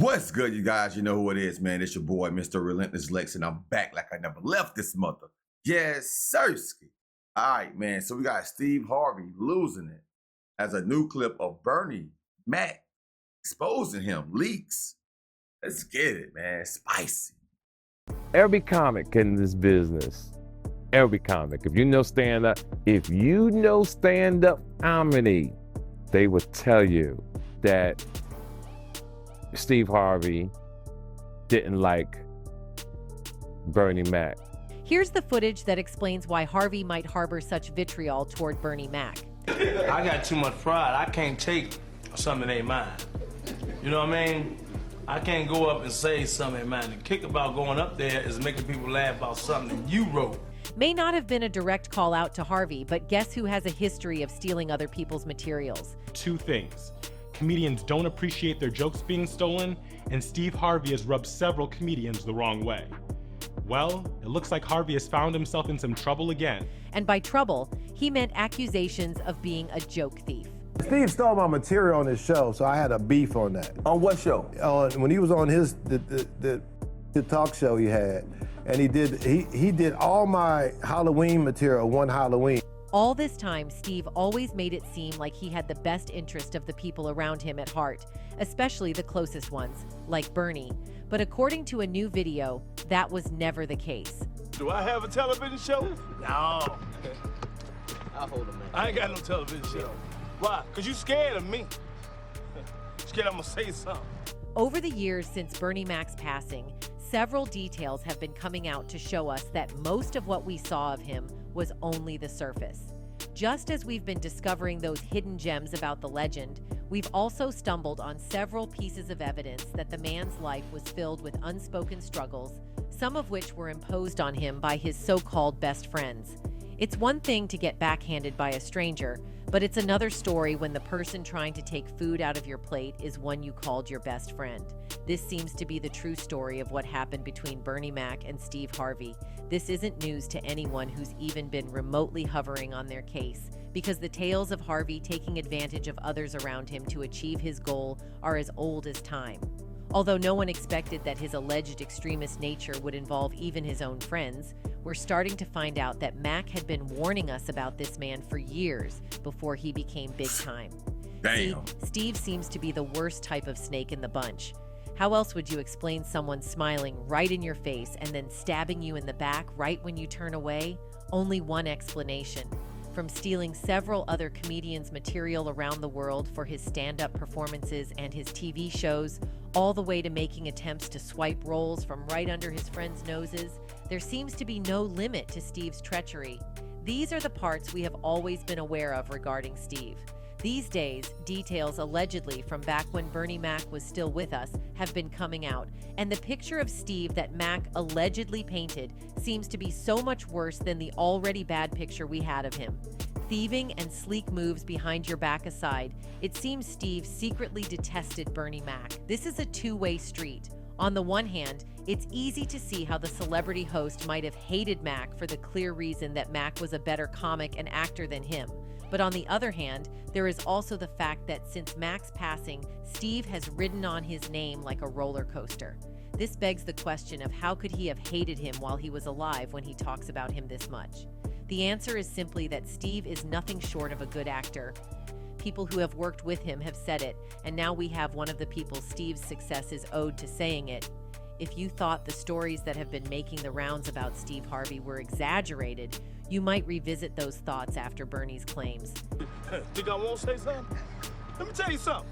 What's good, you guys? You know who it is, man. It's your boy, Mr. Relentless Lex, and I'm back like I never left this mother. Yes, sirski. All right, man. So we got Steve Harvey losing it as a new clip of Bernie Mac exposing him. Leaks. Let's get it, man. Spicy. Every comic in this business, every comic, if you know stand-up comedy, they would tell you that Steve Harvey didn't like Bernie Mac. Here's the footage that explains why Harvey might harbor such vitriol toward Bernie Mac. I got too much pride. I can't take something that ain't mine. You know what I mean? I can't go up and say something ain't mine. The kick about going up there is making people laugh about something that you wrote. May not have been a direct call out to Harvey, but guess who has a history of stealing other people's materials? Two things. Comedians don't appreciate their jokes being stolen, and Steve Harvey has rubbed several comedians the wrong way. Well, it looks like Harvey has found himself in some trouble again. And by trouble, he meant accusations of being a joke thief. Steve stole my material on his show, so I had a beef on that. On what show? When he was on the talk show he had, and he did all my Halloween material one Halloween. All this time, Steve always made it seem like he had the best interest of the people around him at heart, especially the closest ones, like Bernie. But according to a new video, that was never the case. Do I have a television show? No. I'll hold him, man. I ain't got no television show. Why? Because you scared of me. Scared I'm going to say something. Over the years since Bernie Mac's passing, several details have been coming out to show us that most of what we saw of him was only the surface. Just as we've been discovering those hidden gems about the legend, we've also stumbled on several pieces of evidence that the man's life was filled with unspoken struggles, some of which were imposed on him by his so-called best friends. It's one thing to get backhanded by a stranger, but it's another story when the person trying to take food out of your plate is one you called your best friend. This seems to be the true story of what happened between Bernie Mac and Steve Harvey. This isn't news to anyone who's even been remotely hovering on their case, because the tales of Harvey taking advantage of others around him to achieve his goal are as old as time. Although no one expected that his alleged extremist nature would involve even his own friends, we're starting to find out that Mac had been warning us about this man for years before he became big time. Damn. Steve seems to be the worst type of snake in the bunch. How else would you explain someone smiling right in your face and then stabbing you in the back right when you turn away? Only one explanation. From stealing several other comedians' material around the world for his stand-up performances and his TV shows, all the way to making attempts to swipe roles from right under his friends' noses, there seems to be no limit to Steve's treachery. These are the parts we have always been aware of regarding Steve. These days, details allegedly from back when Bernie Mac was still with us have been coming out, and the picture of Steve that Mac allegedly painted seems to be so much worse than the already bad picture we had of him. Thieving and sleek moves behind your back aside, it seems Steve secretly detested Bernie Mac. This is a two-way street. On the one hand, it's easy to see how the celebrity host might have hated Mac for the clear reason that Mac was a better comic and actor than him. But on the other hand, there is also the fact that since Mac's passing, Steve has ridden on his name like a roller coaster. This begs the question of how could he have hated him while he was alive when he talks about him this much? The answer is simply that Steve is nothing short of a good actor. People who have worked with him have said it, and now we have one of the people Steve's success is owed to saying it. If you thought the stories that have been making the rounds about Steve Harvey were exaggerated, you might revisit those thoughts after Bernie's claims. Think I won't say something? Let me tell you something.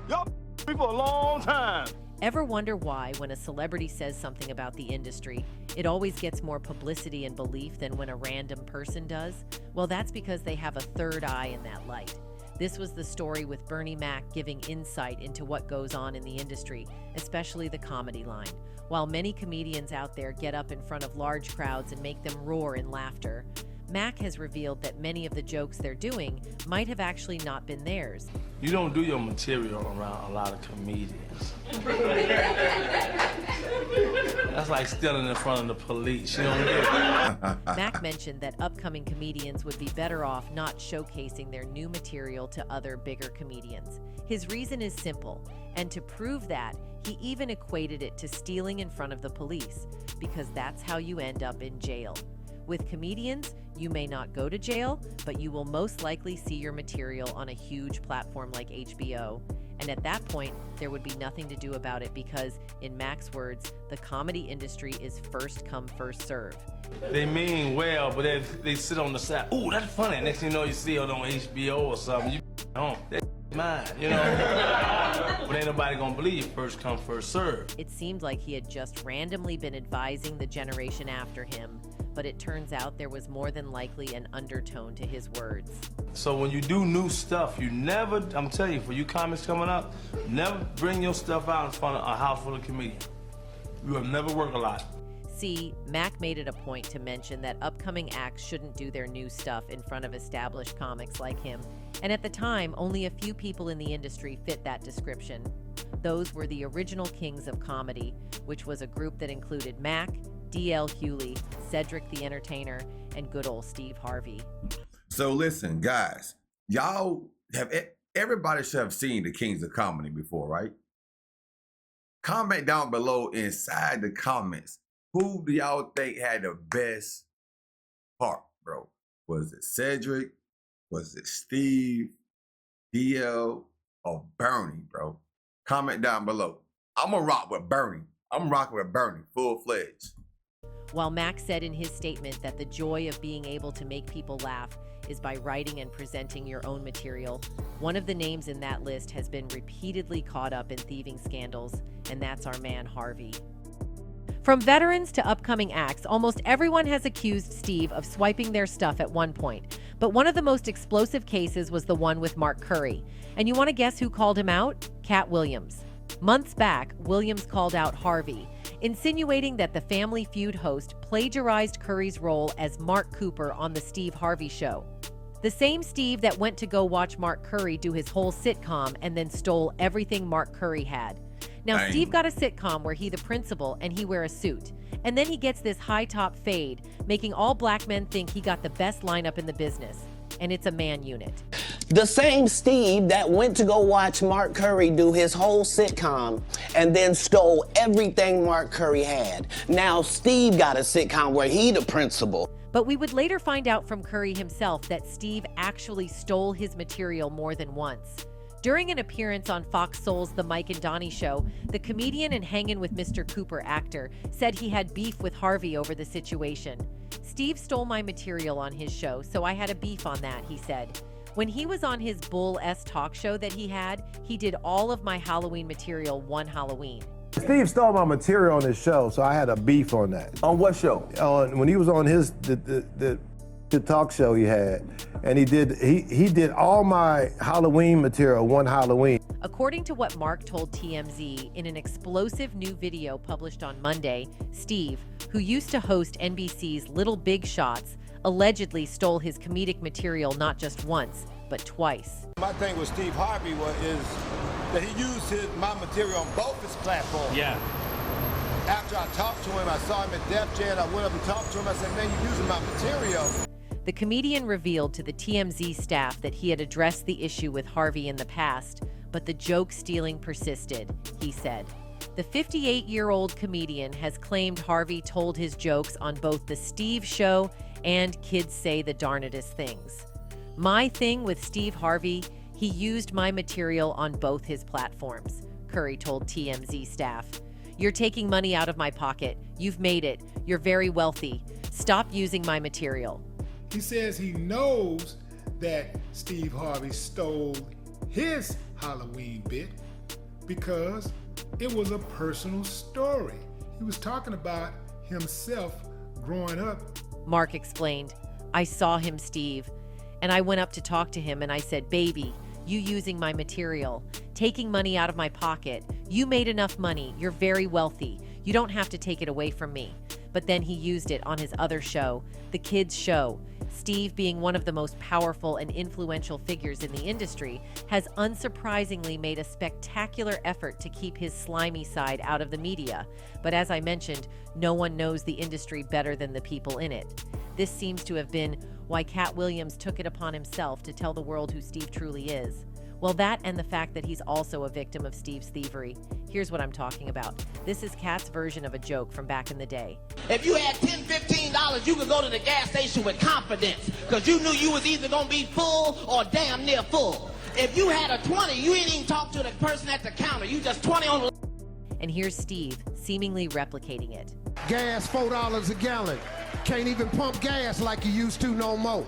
Y'all me for a long time. Ever wonder why, when a celebrity says something about the industry, it always gets more publicity and belief than when a random person does? Well, that's because they have a third eye in that light. This was the story with Bernie Mac giving insight into what goes on in the industry, especially the comedy line. While many comedians out there get up in front of large crowds and make them roar in laughter, Mac has revealed that many of the jokes they're doing might have actually not been theirs. You don't do your material around a lot of comedians. That's like stealing in front of the police. You don't get it. Mac mentioned that upcoming comedians would be better off not showcasing their new material to other bigger comedians. His reason is simple, and to prove that, he even equated it to stealing in front of the police, because that's how you end up in jail. With comedians, you may not go to jail, but you will most likely see your material on a huge platform like HBO. And at that point, there would be nothing to do about it because, in Mac's words, the comedy industry is first come, first serve. They mean well, but they sit on the side. Ooh, that's funny. Next thing you know, you see it on HBO or something. You on that's mine, you know. But ain't nobody gonna believe first come, first serve. It seemed like he had just randomly been advising the generation after him, but it turns out there was more than likely an undertone to his words. So when you do new stuff, you never, I'm telling you, for you comics coming up, never bring your stuff out in front of a house full of comedians. You have never worked a lot. See, Mac made it a point to mention that upcoming acts shouldn't do their new stuff in front of established comics like him, and at the time, only a few people in the industry fit that description. Those were the original kings of comedy, which was a group that included Mac, D.L. Hewley, Cedric the Entertainer, and good old Steve Harvey. So listen, guys, y'all have, everybody should have seen the Kings of Comedy before, right? Comment down below inside the comments. Who do y'all think had the best part, bro? Was it Cedric? Was it Steve, DL, or Bernie, bro? Comment down below. I'm gonna rock with Bernie. I'm rocking with Bernie, full-fledged. While Mac said in his statement that the joy of being able to make people laugh is by writing and presenting your own material, one of the names in that list has been repeatedly caught up in thieving scandals, and that's our man Harvey. From veterans to upcoming acts, almost everyone has accused Steve of swiping their stuff at one point. But one of the most explosive cases was the one with Mark Curry. And you want to guess who called him out? Cat Williams. Months back, Williams called out Harvey, insinuating that the Family Feud host plagiarized Curry's role as Mark Cooper on The Steve Harvey Show. The same Steve that went to go watch Mark Curry do his whole sitcom and then stole everything Mark Curry had. Now, Dang. Steve got a sitcom where he the principal and he wear a suit. And then he gets this high top fade, making all black men think he got the best lineup in the business. And it's a man unit. The same Steve that went to go watch Mark Curry do his whole sitcom and then stole everything Mark Curry had. Now Steve got a sitcom where he the principal. But we would later find out from Curry himself that Steve actually stole his material more than once. During an appearance on Fox Soul's The Mike and Donnie Show, the comedian and Hangin' with Mr. Cooper actor said he had beef with Harvey over the situation. Steve stole my material on his show, so I had a beef on that, he said. When he was on his Bull-S talk show that he did all of my Halloween material one Halloween. Steve stole my material on his show, so I had a beef on that. On what show? When he was on his the talk show he had, and he did all my Halloween material one Halloween. According to what Mark told TMZ, in an explosive new video published on Monday, Steve, who used to host NBC's Little Big Shots, allegedly stole his comedic material not just once, but twice. My thing with Steve Harvey is that he used my material on both his platforms. Yeah. After I talked to him, I saw him at Def Jam, I went up and talked to him, I said, man, you're using my material. The comedian revealed to the TMZ staff that he had addressed the issue with Harvey in the past, but the joke stealing persisted, he said. The 58-year-old comedian has claimed Harvey told his jokes on both The Steve Show and Kids Say the Darnedest Things. My thing with Steve Harvey, he used my material on both his platforms, Curry told TMZ staff. You're taking money out of my pocket. You've made it. You're very wealthy. Stop using my material. He says he knows that Steve Harvey stole his Halloween bit because it was a personal story. He was talking about himself growing up. Mark explained, I saw him, Steve, and I went up to talk to him and I said, baby, you using my material, taking money out of my pocket. You made enough money. You're very wealthy. You don't have to take it away from me. But then he used it on his other show, The Kids Show. Steve, being one of the most powerful and influential figures in the industry, has unsurprisingly made a spectacular effort to keep his slimy side out of the media. But as I mentioned, no one knows the industry better than the people in it. This seems to have been why Cat Williams took it upon himself to tell the world who Steve truly is. Well, that and the fact that he's also a victim of Steve's thievery. Here's what I'm talking about. This is Cat's version of a joke from back in the day. If you had $10, $15, you could go to the gas station with confidence because you knew you was either going to be full or damn near full. If you had a 20, you ain't even talk to the person at the counter. You just 20 on the... And here's Steve, seemingly replicating it. Gas $4 a gallon. Can't even pump gas like you used to no more.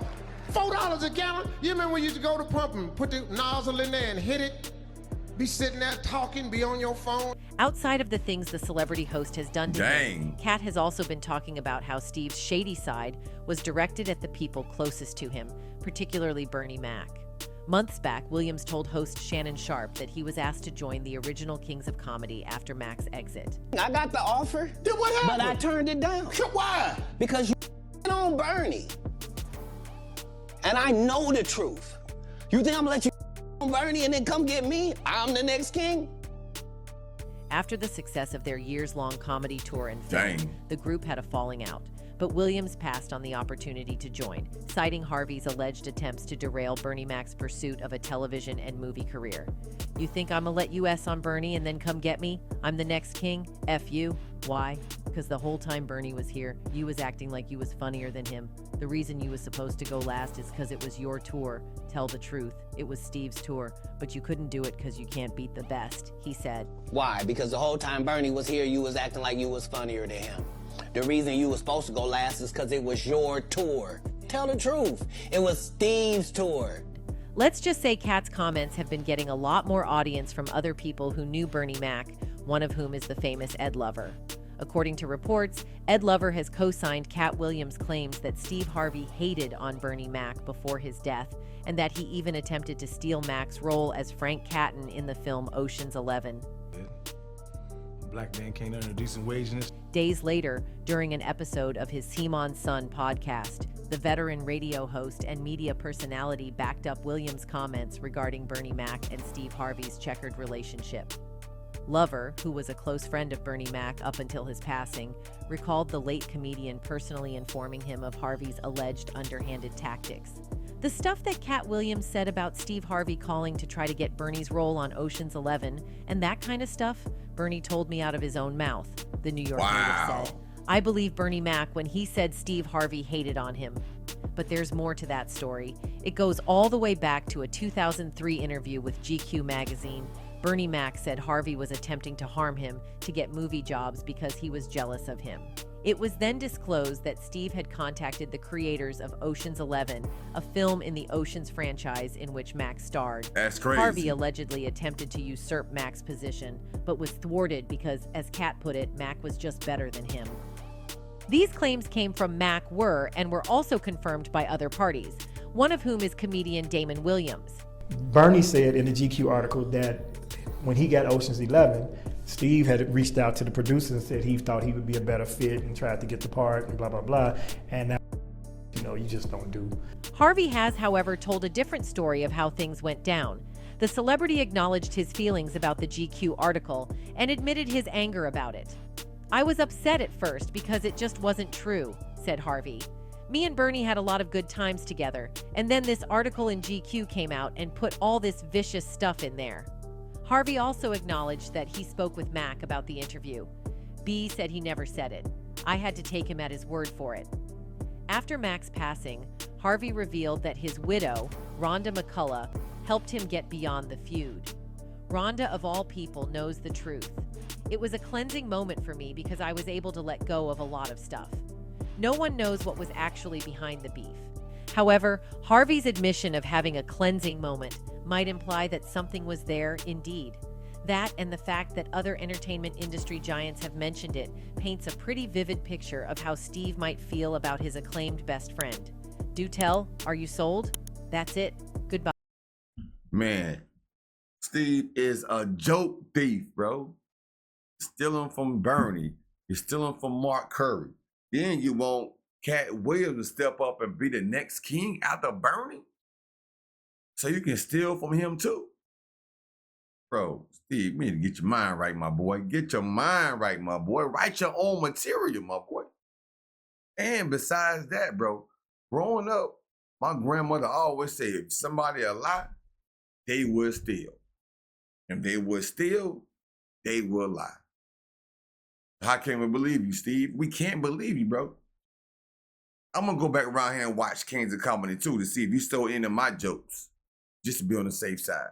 $4 a gallon? You remember when you used to go to pump and put the nozzle in there and hit it? Be sitting there talking, be on your phone. Outside of the things the celebrity host has done to him, Dang. Cat has also been talking about how Steve's shady side was directed at the people closest to him, particularly Bernie Mac. Months back, Williams told host Shannon Sharpe that he was asked to join the original Kings of Comedy after Mac's exit. I got the offer, Then what happened? but I turned it down. Why? Because you on Bernie. And I know the truth. You think I'm gonna let you on Bernie and then come get me? I'm the next king? After the success of their years-long comedy tour and film, Dang. the group had a falling out. But Williams passed on the opportunity to join, citing Harvey's alleged attempts to derail Bernie Mac's pursuit of a television and movie career. You think I'm gonna let you S on Bernie and then come get me? I'm the next king? F you. Why? Because the whole time Bernie was here, you was acting like you was funnier than him. The reason you was supposed to go last is because it was your tour. Tell the truth. It was Steve's tour, but you couldn't do it because you can't beat the best, he said. Why? Because the whole time Bernie was here, you was acting like you was funnier than him. The reason you was supposed to go last is because it was your tour. Tell the truth. It was Steve's tour. Let's just say Cat's comments have been getting a lot more audience from other people who knew Bernie Mac, one of whom is the famous Ed Lover. According to reports, Ed Lover has co-signed Cat Williams' claims that Steve Harvey hated on Bernie Mac before his death, and that he even attempted to steal Mac's role as Frank Catton in the film Ocean's 11. A black man can't earn a decent wage in this. Days later, during an episode of his Simon Son podcast, the veteran radio host and media personality backed up Williams' comments regarding Bernie Mac and Steve Harvey's checkered relationship. Lover, who was a close friend of Bernie Mac up until his passing, recalled the late comedian personally informing him of Harvey's alleged underhanded tactics. The stuff that Cat Williams said about Steve Harvey calling to try to get Bernie's role on Ocean's 11 and that kind of stuff, Bernie told me out of his own mouth, the New York native said. I believe Bernie Mac when he said Steve Harvey hated on him. But there's more to that story. It goes all the way back to a 2003 interview with GQ magazine. Bernie Mac said Harvey was attempting to harm him to get movie jobs because he was jealous of him. It was then disclosed that Steve had contacted the creators of Ocean's 11, a film in the Ocean's franchise in which Mac starred. That's crazy. Harvey allegedly attempted to usurp Mac's position, but was thwarted because, as Cat put it, Mac was just better than him. These claims came from Mac and were also confirmed by other parties, one of whom is comedian Damon Williams. Bernie said in the GQ article that when he got Ocean's 11, Steve had reached out to the producers and said he thought he would be a better fit and tried to get the part and blah, blah, blah. And now, you just don't do. Harvey has, however, told a different story of how things went down. The celebrity acknowledged his feelings about the GQ article and admitted his anger about it. I was upset at first because it just wasn't true, said Harvey. Me and Bernie had a lot of good times together, and then this article in GQ came out and put all this vicious stuff in there. Harvey also acknowledged that he spoke with Mac about the interview. B said he never said it. I had to take him at his word for it. After Mac's passing, Harvey revealed that his widow, Rhonda McCullough, helped him get beyond the feud. Rhonda, of all people, knows the truth. It was a cleansing moment for me because I was able to let go of a lot of stuff. No one knows what was actually behind the beef. However, Harvey's admission of having a cleansing moment might imply that something was there indeed. That and the fact that other entertainment industry giants have mentioned it paints a pretty vivid picture of how Steve might feel about his acclaimed best friend. Do tell, are you sold? That's it. Goodbye. Man, Steve is a joke thief, bro. Stealing from Bernie. You're stealing from Mark Curry. Then you want Cat Williams to step up and be the next king after Bernie? So you can steal from him too? Bro, Steve, you need to get your mind right, my boy. Get your mind right, my boy. Write your own material, my boy. And besides that, bro, growing up, my grandmother always said, if somebody a lie, they will steal. If they will steal, they will lie. How can we believe you, Steve? We can't believe you, bro. I'm gonna go back around here and watch Kings of Comedy too to see if you stole any of my jokes, just to be on the safe side.